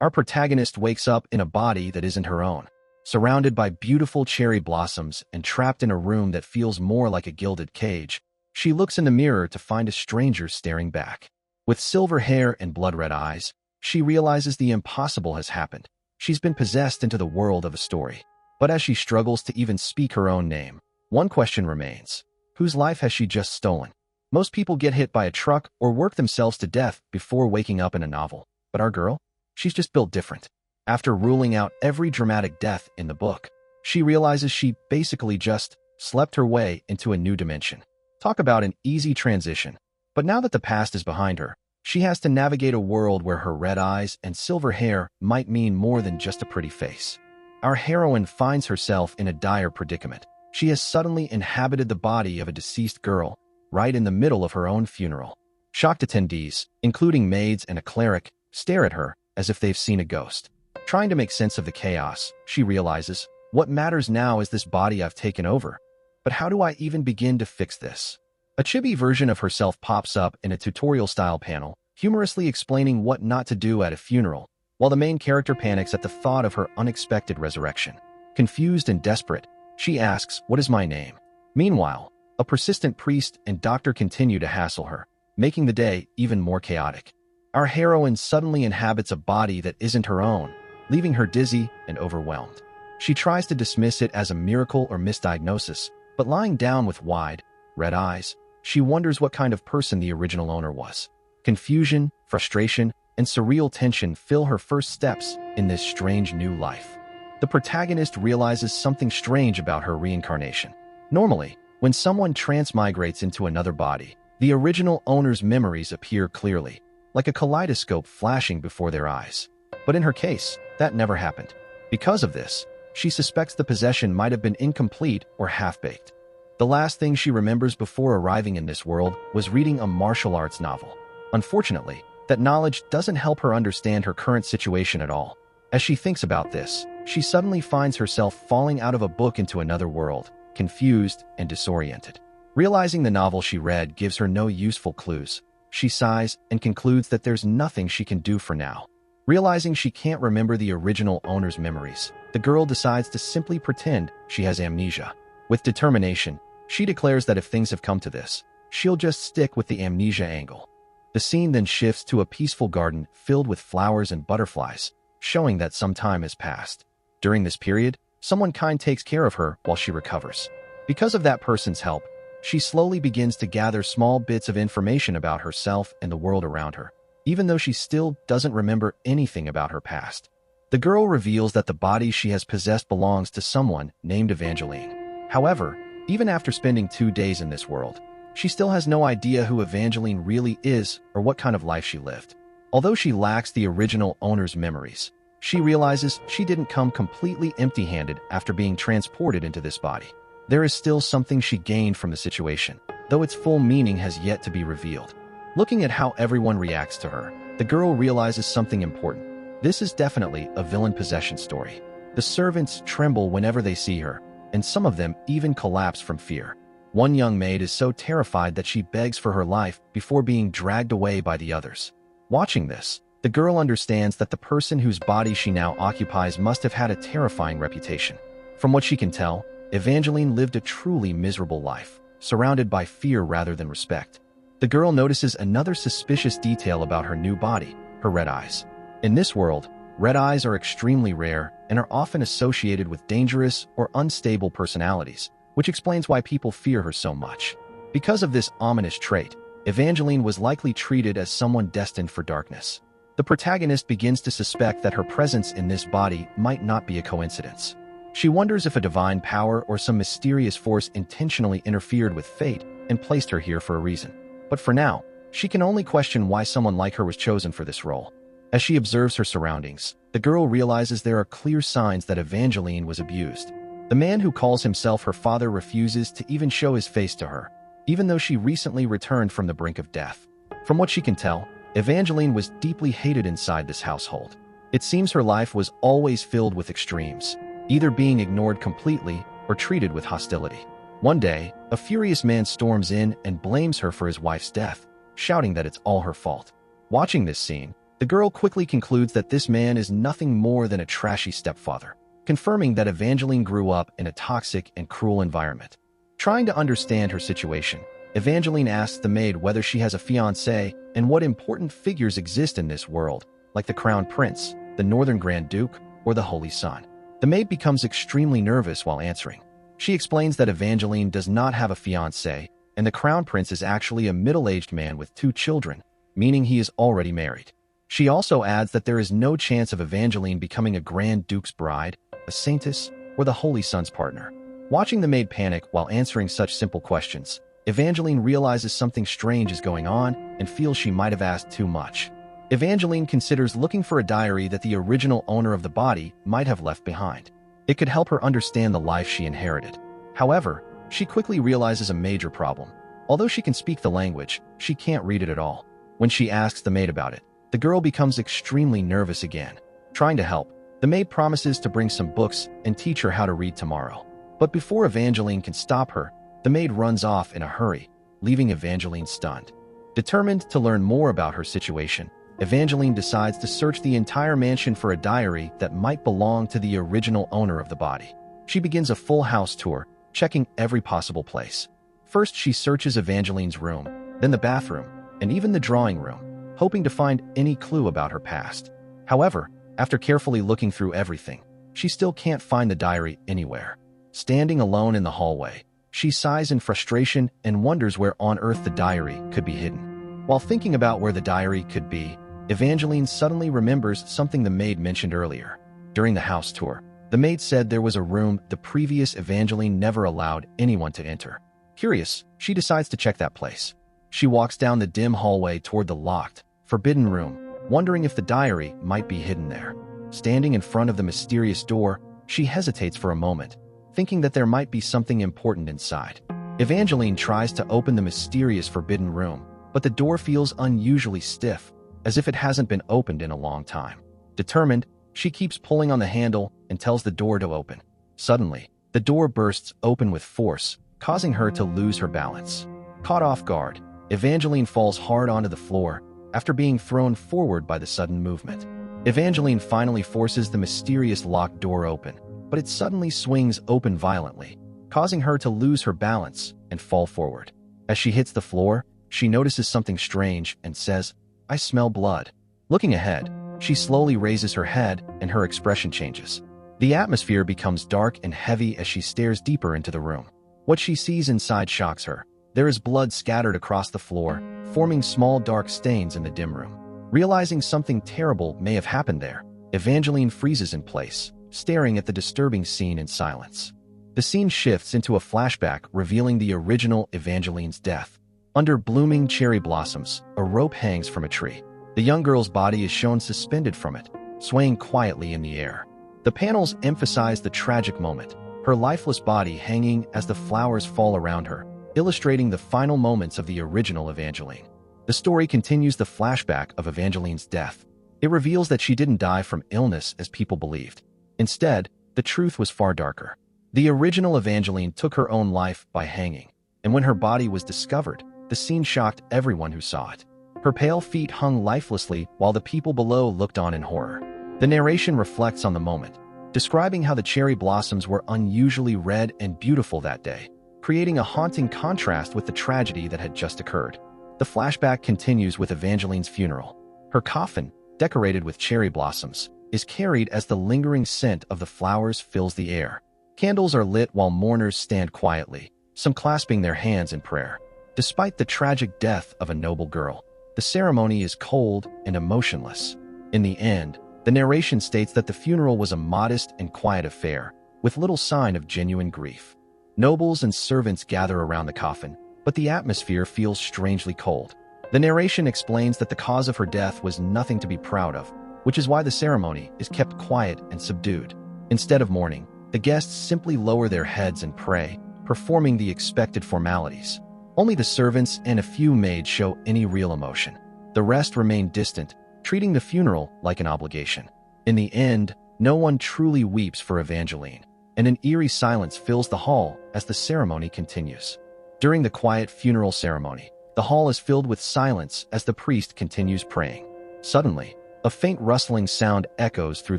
Our protagonist wakes up in a body that isn't her own, surrounded by beautiful cherry blossoms and trapped in a room that feels more like a gilded cage. She looks in the mirror to find a stranger staring back. With silver hair and blood-red eyes, she realizes the impossible has happened. She's been possessed into the world of a story. But as she struggles to even speak her own name, one question remains. Whose life has she just stolen? Most people get hit by a truck or work themselves to death before waking up in a novel. But our girl? She's just built different. After ruling out every dramatic death in the book, she realizes she basically just slept her way into a new dimension. Talk about an easy transition. But now that the past is behind her, she has to navigate a world where her red eyes and silver hair might mean more than just a pretty face. Our heroine finds herself in a dire predicament. She has suddenly inhabited the body of a deceased girl, right in the middle of her own funeral. Shocked attendees, including maids and a cleric, stare at her as if they've seen a ghost. Trying to make sense of the chaos, she realizes, what matters now is this body I've taken over. But how do I even begin to fix this? A chibi version of herself pops up in a tutorial-style panel, humorously explaining what not to do at a funeral, while the main character panics at the thought of her unexpected resurrection. Confused and desperate, she asks, "What is my name?" Meanwhile, a persistent priest and doctor continue to hassle her, making the day even more chaotic. Our heroine suddenly inhabits a body that isn't her own, leaving her dizzy and overwhelmed. She tries to dismiss it as a miracle or misdiagnosis, but lying down with wide, red eyes, she wonders what kind of person the original owner was. Confusion, frustration, and surreal tension fill her first steps in this strange new life. The protagonist realizes something strange about her reincarnation. Normally, when someone transmigrates into another body, the original owner's memories appear clearly, like a kaleidoscope flashing before their eyes. But in her case, that never happened. Because of this, she suspects the possession might have been incomplete or half-baked. The last thing she remembers before arriving in this world was reading a martial arts novel. Unfortunately, that knowledge doesn't help her understand her current situation at all. As she thinks about this, she suddenly finds herself falling out of a book into another world, confused and disoriented. Realizing the novel she read gives her no useful clues, she sighs and concludes that there's nothing she can do for now. Realizing she can't remember the original owner's memories, the girl decides to simply pretend she has amnesia. With determination, she declares that if things have come to this, she'll just stick with the amnesia angle. The scene then shifts to a peaceful garden filled with flowers and butterflies, showing that some time has passed. During this period, someone kind takes care of her while she recovers. Because of that person's help, she slowly begins to gather small bits of information about herself and the world around her, even though she still doesn't remember anything about her past. The girl reveals that the body she has possessed belongs to someone named Evangeline. However, even after spending 2 days in this world, she still has no idea who Evangeline really is or what kind of life she lived. Although she lacks the original owner's memories, she realizes she didn't come completely empty-handed after being transported into this body. There is still something she gained from the situation, though its full meaning has yet to be revealed. Looking at how everyone reacts to her, the girl realizes something important. This is definitely a villain possession story. The servants tremble whenever they see her, and some of them even collapse from fear. One young maid is so terrified that she begs for her life before being dragged away by the others. Watching this, the girl understands that the person whose body she now occupies must have had a terrifying reputation. From what she can tell, Evangeline lived a truly miserable life, surrounded by fear rather than respect. The girl notices another suspicious detail about her new body, her red eyes. In this world, red eyes are extremely rare and are often associated with dangerous or unstable personalities, which explains why people fear her so much. Because of this ominous trait, Evangeline was likely treated as someone destined for darkness. The protagonist begins to suspect that her presence in this body might not be a coincidence. She wonders if a divine power or some mysterious force intentionally interfered with fate and placed her here for a reason. But for now, she can only question why someone like her was chosen for this role. As she observes her surroundings, the girl realizes there are clear signs that Evangeline was abused. The man who calls himself her father refuses to even show his face to her, even though she recently returned from the brink of death. From what she can tell, Evangeline was deeply hated inside this household. It seems her life was always filled with extremes, either being ignored completely or treated with hostility. One day, a furious man storms in and blames her for his wife's death, shouting that it's all her fault. Watching this scene, The girl quickly concludes that this man is nothing more than a trashy stepfather, confirming that Evangeline grew up in a toxic and cruel environment. Trying to understand her situation, Evangeline asks the maid whether she has a fiancé and what important figures exist in this world, like the Crown Prince, the Northern Grand Duke, or the Holy Son. The maid becomes extremely nervous while answering. She explains that Evangeline does not have a fiancé, and the Crown Prince is actually a middle-aged man with 2 children, meaning he is already married. She also adds that there is no chance of Evangeline becoming a Grand Duke's bride, a saintess, or the Holy Son's partner. Watching the maid panic while answering such simple questions, Evangeline realizes something strange is going on and feels she might have asked too much. Evangeline considers looking for a diary that the original owner of the body might have left behind. It could help her understand the life she inherited. However, she quickly realizes a major problem. Although she can speak the language, she can't read it at all. When she asks the maid about it, the girl becomes extremely nervous again. Trying to help, the maid promises to bring some books and teach her how to read tomorrow. But before Evangeline can stop her, the maid runs off in a hurry, leaving Evangeline stunned. Determined to learn more about her situation, Evangeline decides to search the entire mansion for a diary that might belong to the original owner of the body. She begins a full house tour, checking every possible place. First, she searches Evangeline's room, then the bathroom, and even the drawing room, hoping to find any clue about her past. However, after carefully looking through everything, she still can't find the diary anywhere. Standing alone in the hallway, she sighs in frustration and wonders where on earth the diary could be hidden. While thinking about where the diary could be, Evangeline suddenly remembers something the maid mentioned earlier. During the house tour, the maid said there was a room the previous Evangeline never allowed anyone to enter. Curious, she decides to check that place. She walks down the dim hallway toward the locked, forbidden room, wondering if the diary might be hidden there. Standing in front of the mysterious door, she hesitates for a moment, thinking that there might be something important inside. Evangeline tries to open the mysterious forbidden room, but the door feels unusually stiff, as if it hasn't been opened in a long time. Determined, she keeps pulling on the handle and tells the door to open. Suddenly, the door bursts open with force, causing her to lose her balance. Caught off guard, Evangeline falls hard onto the floor after being thrown forward by the sudden movement. Evangeline finally forces the mysterious locked door open, but it suddenly swings open violently, causing her to lose her balance and fall forward. As she hits the floor, she notices something strange and says, "I smell blood." Looking ahead, she slowly raises her head and her expression changes. The atmosphere becomes dark and heavy as she stares deeper into the room. What she sees inside shocks her. There is blood scattered across the floor, forming small dark stains in the dim room. Realizing something terrible may have happened there, Evangeline freezes in place, staring at the disturbing scene in silence. The scene shifts into a flashback revealing the original Evangeline's death. Under blooming cherry blossoms, a rope hangs from a tree. The young girl's body is shown suspended from it, swaying quietly in the air. The panels emphasize the tragic moment, her lifeless body hanging as the flowers fall around her, illustrating the final moments of the original Evangeline. The story continues the flashback of Evangeline's death. It reveals that she didn't die from illness as people believed. Instead, the truth was far darker. The original Evangeline took her own life by hanging, and when her body was discovered, the scene shocked everyone who saw it. Her pale feet hung lifelessly while the people below looked on in horror. The narration reflects on the moment, describing how the cherry blossoms were unusually red and beautiful that day, creating a haunting contrast with the tragedy that had just occurred. The flashback continues with Evangeline's funeral. Her coffin, decorated with cherry blossoms, is carried as the lingering scent of the flowers fills the air. Candles are lit while mourners stand quietly, some clasping their hands in prayer. Despite the tragic death of a noble girl, the ceremony is cold and emotionless. In the end, the narration states that the funeral was a modest and quiet affair, with little sign of genuine grief. Nobles and servants gather around the coffin, but the atmosphere feels strangely cold. The narration explains that the cause of her death was nothing to be proud of, which is why the ceremony is kept quiet and subdued. Instead of mourning, the guests simply lower their heads and pray, performing the expected formalities. Only the servants and a few maids show any real emotion. The rest remain distant, treating the funeral like an obligation. In the end, no one truly weeps for Evangeline, and an eerie silence fills the hall as the ceremony continues. During the quiet funeral ceremony, the hall is filled with silence as the priest continues praying. Suddenly, A faint rustling sound echoes through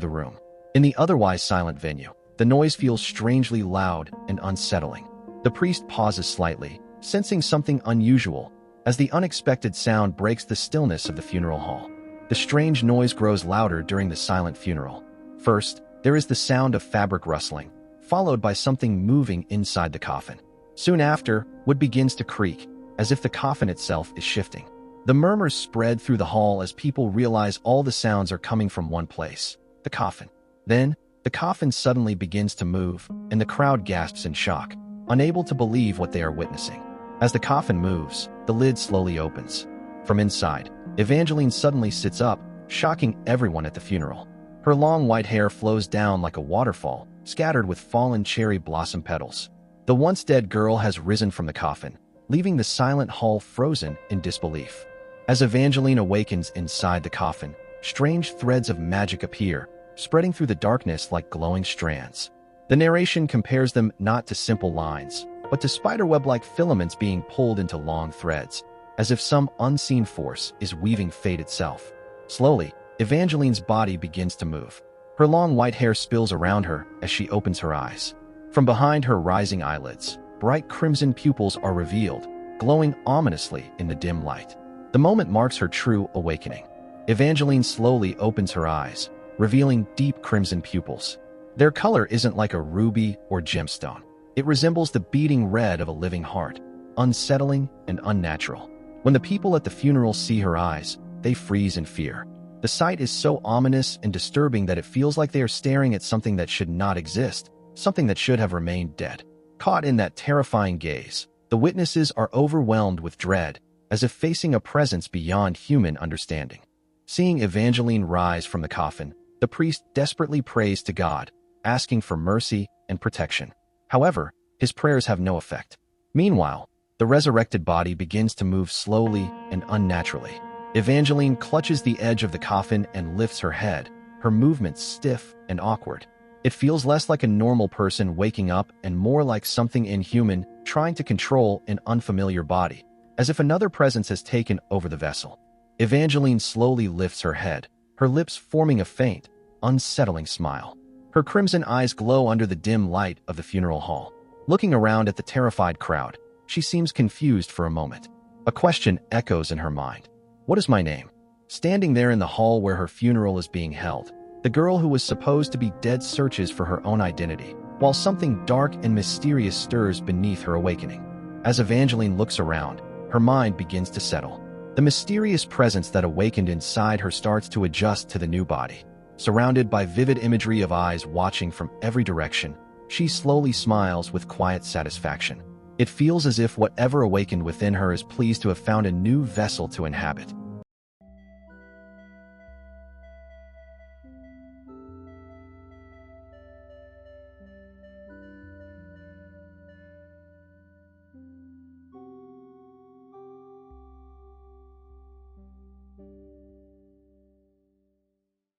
the room. In the otherwise silent venue, the noise feels strangely loud and unsettling. The priest pauses slightly, sensing something unusual, as the unexpected sound breaks the stillness of the funeral hall. The strange noise grows louder during the silent funeral. First, there is the sound of fabric rustling, followed by something moving inside the coffin. Soon after, wood begins to creak, as if the coffin itself is shifting. The murmurs spread through the hall as people realize all the sounds are coming from one place, the coffin. Then, the coffin suddenly begins to move, and the crowd gasps in shock, unable to believe what they are witnessing. As the coffin moves, the lid slowly opens. From inside, Evangeline suddenly sits up, shocking everyone at the funeral. Her long white hair flows down like a waterfall, scattered with fallen cherry blossom petals. The once dead girl has risen from the coffin, leaving the silent hall frozen in disbelief. As Evangeline awakens inside the coffin, strange threads of magic appear, spreading through the darkness like glowing strands. The narration compares them not to simple lines, but to spiderweb-like filaments being pulled into long threads, as if some unseen force is weaving fate itself. Slowly, Evangeline's body begins to move. Her long white hair spills around her as she opens her eyes. From behind her rising eyelids, bright crimson pupils are revealed, glowing ominously in the dim light. The moment marks her true awakening. Evangeline slowly opens her eyes, revealing deep crimson pupils. Their color isn't like a ruby or gemstone. It resembles the beating red of a living heart, unsettling and unnatural. When the people at the funeral see her eyes, they freeze in fear. The sight is so ominous and disturbing that it feels like they are staring at something that should not exist, something that should have remained dead. Caught in that terrifying gaze, the witnesses are overwhelmed with dread, as if facing a presence beyond human understanding. Seeing Evangeline rise from the coffin, the priest desperately prays to God, asking for mercy and protection. However, his prayers have no effect. Meanwhile, the resurrected body begins to move slowly and unnaturally. Evangeline clutches the edge of the coffin and lifts her head, her movements stiff and awkward. It feels less like a normal person waking up and more like something inhuman trying to control an unfamiliar body, as if another presence has taken over the vessel. Evangeline slowly lifts her head, her lips forming a faint, unsettling smile. Her crimson eyes glow under the dim light of the funeral hall. Looking around at the terrified crowd, she seems confused for a moment. A question echoes in her mind. What is my name? Standing there in the hall where her funeral is being held, the girl who was supposed to be dead searches for her own identity, while something dark and mysterious stirs beneath her awakening. As Evangeline looks around, her mind begins to settle. The mysterious presence that awakened inside her starts to adjust to the new body. Surrounded by vivid imagery of eyes watching from every direction, she slowly smiles with quiet satisfaction. It feels as if whatever awakened within her is pleased to have found a new vessel to inhabit.